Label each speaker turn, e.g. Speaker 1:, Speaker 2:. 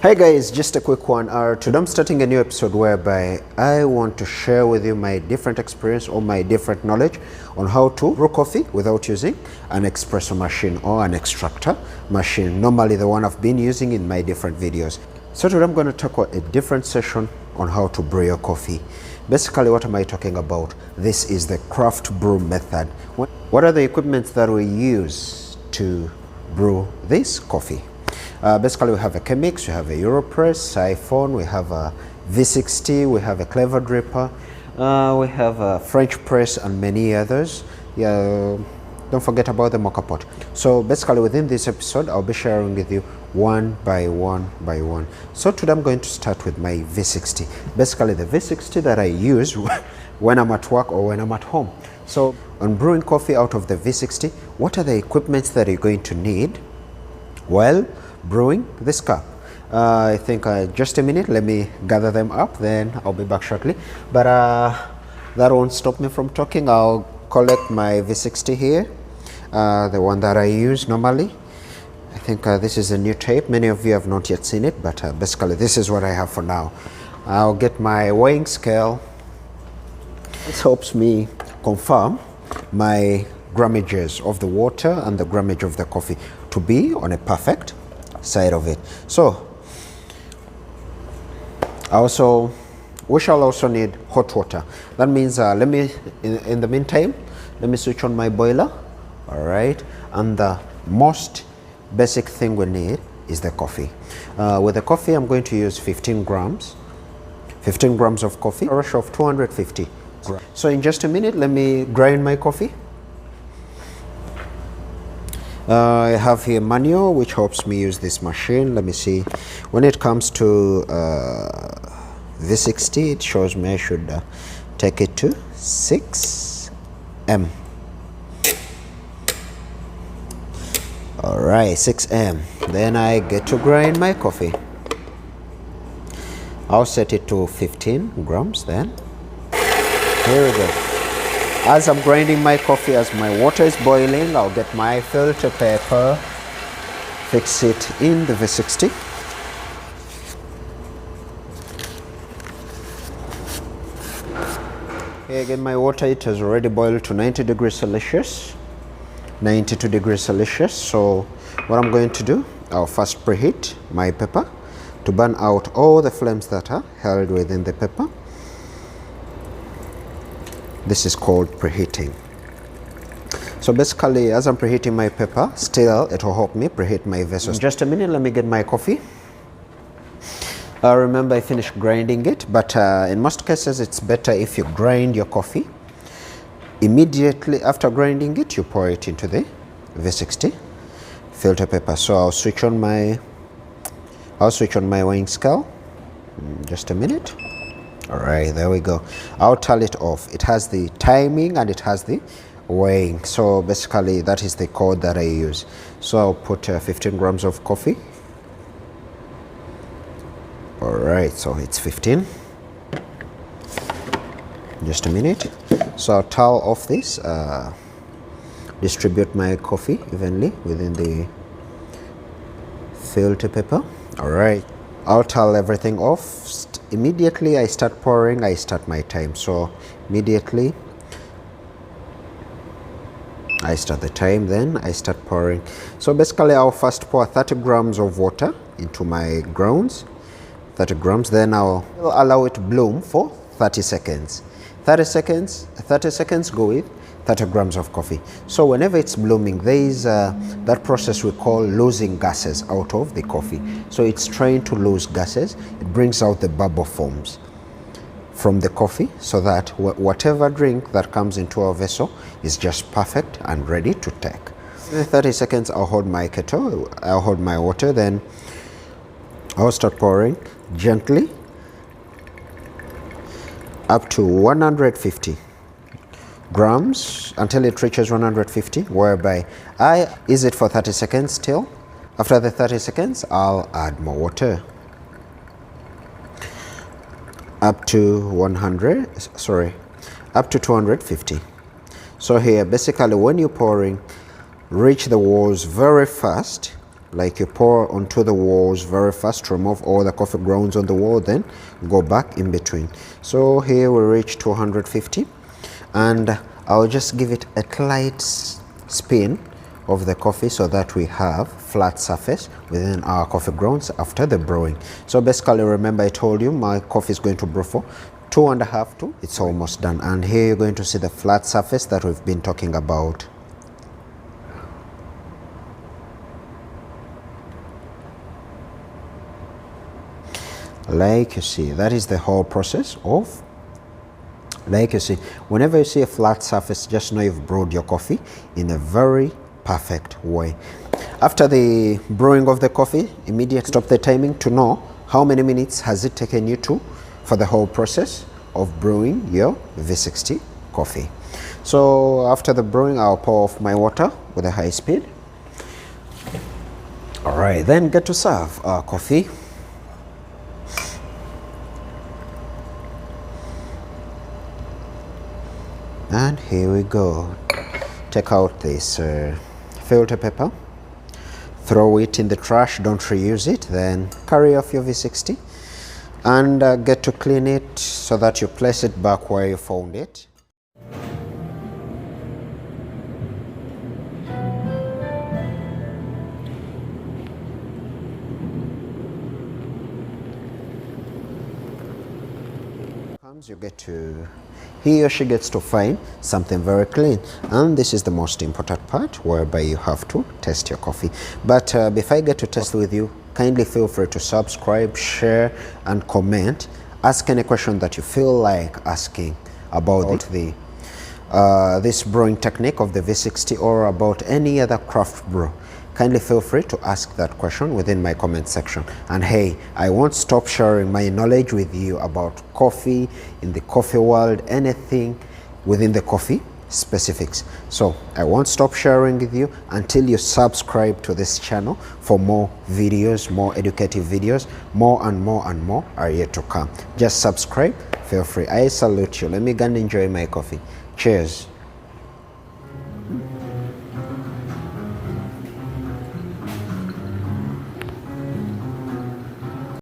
Speaker 1: Hey guys, just a quick one. Today I'm starting a new episode whereby I want to share with you my different experience or my different knowledge on how to brew coffee without using an espresso machine or an extractor machine, normally the one I've been using in my different videos. So today I'm going to talk about a different session on how to brew your coffee. Basically, what am I talking about? This is the craft brew method. What are the equipments that we use to brew this coffee? Basically, we have a Chemix, we have a Europress, siphon, we have a V60, we have a clever dripper, we have a French press and many others. Yeah, don't forget about the mocha pot. So basically within this episode, I'll be sharing with you one by one. So today I'm going to start with my V60. Basically the V60 that I use when I'm at work or when I'm at home. So on brewing coffee out of the V60, what are the equipments that you're going to need while brewing this cup? I think just a minute, let me gather them up, then I'll be back shortly. But that won't stop me from talking. I'll collect my V60 here, the one that I use normally. I think this is a new tape. Many of you have not yet seen it, but basically this is what I have for now. I'll get my weighing scale. This helps me confirm my grammages of the water and the grammage of the coffee to be on a perfect side of it. So we shall also need hot water. That means let me in the meantime, let me switch on my boiler. All right, and the most basic thing we need is the coffee. With the coffee, I'm going to use 15 grams of coffee, a ratio of 250 grams. So in just a minute, let me grind my coffee. I have here manual, which helps me use this machine. Let me see. When it comes to V60, it shows me I should take it to 6M. All right, 6M. Then I get to grind my coffee. I'll set it to 15 grams then. Here we go. As I'm grinding my coffee, as my water is boiling, I'll get my filter paper, fix it in the V60. Here again, my water, it has already boiled to 90 degrees Celsius, 92 degrees Celsius. So what I'm going to do, I'll first preheat my pepper to burn out all the flames that are held within the pepper. This is called preheating. So basically, as I'm preheating my pepper, still it will help me preheat my vessels. Just a minute, let me get my coffee. Remember, I finished grinding it, but in most cases, it's better if you grind your coffee. Immediately after grinding it, you pour it into the V60 filter paper. So I'll switch on my weighing scale. Just a minute. All right, there we go. I'll tally it off. It has the timing and it has the weighing. So basically that is the code that I use. So I'll put 15 grams of coffee. All right, so it's 15. Just a minute. So I'll towel off this, distribute my coffee evenly within the filter paper. All right, I'll towel everything off. Immediately I start pouring, I start my time. So immediately I start the time, then I start pouring. So basically I'll first pour 30 grams of water into my grounds, 30 grams, then I'll allow it to bloom for 30 seconds. 30 seconds go with 30 grams of coffee. So whenever it's blooming, there is that process we call losing gases out of the coffee. So it's trying to lose gases. It brings out the bubble forms from the coffee so that whatever drink that comes into our vessel is just perfect and ready to take. In 30 seconds, I'll hold my kettle, I'll hold my water, then I'll start pouring gently up to 150 grams until it reaches 150, whereby I ease it for 30 seconds still. After the 30 seconds, I'll add more water up to 250. So here, basically when you're pouring, reach the walls very fast like you pour onto the walls very fast to remove all the coffee grounds on the wall, then go back in between. So here we reach 250, and I'll just give it a light spin of the coffee so that we have flat surface within our coffee grounds after the brewing. So basically, remember I told you my coffee is going to brew for 2.5 to it's almost done, and here you're going to see the flat surface that we've been talking about. Like you see, that is the whole process of, like you see, whenever you see a flat surface, just know you've brewed your coffee in a very perfect way. After the brewing of the coffee, immediately stop the timing to know how many minutes has it taken you to for the whole process of brewing your V60 coffee. So after the brewing, I'll pour off my water with a high speed. All right, then get to serve our coffee. And here we go. Take out this filter paper, throw it in the trash, don't reuse it, then carry off your V60 and get to clean it so that you place it back where you found it. You get to, he or she gets to find something very clean, and this is the most important part whereby you have to test your coffee. But before I get to test with you, kindly feel free to subscribe, share and comment. Ask any question that you feel like asking about this brewing technique of the V60 or about any other craft brew. Kindly feel free to ask that question within my comment section. And hey, I won't stop sharing my knowledge with you about coffee, in the coffee world, anything within the coffee specifics. So I won't stop sharing with you until you subscribe to this channel for more videos, more educative videos. More and more and more are yet to come. Just subscribe, feel free. I salute you. Let me go and enjoy my coffee. Cheers.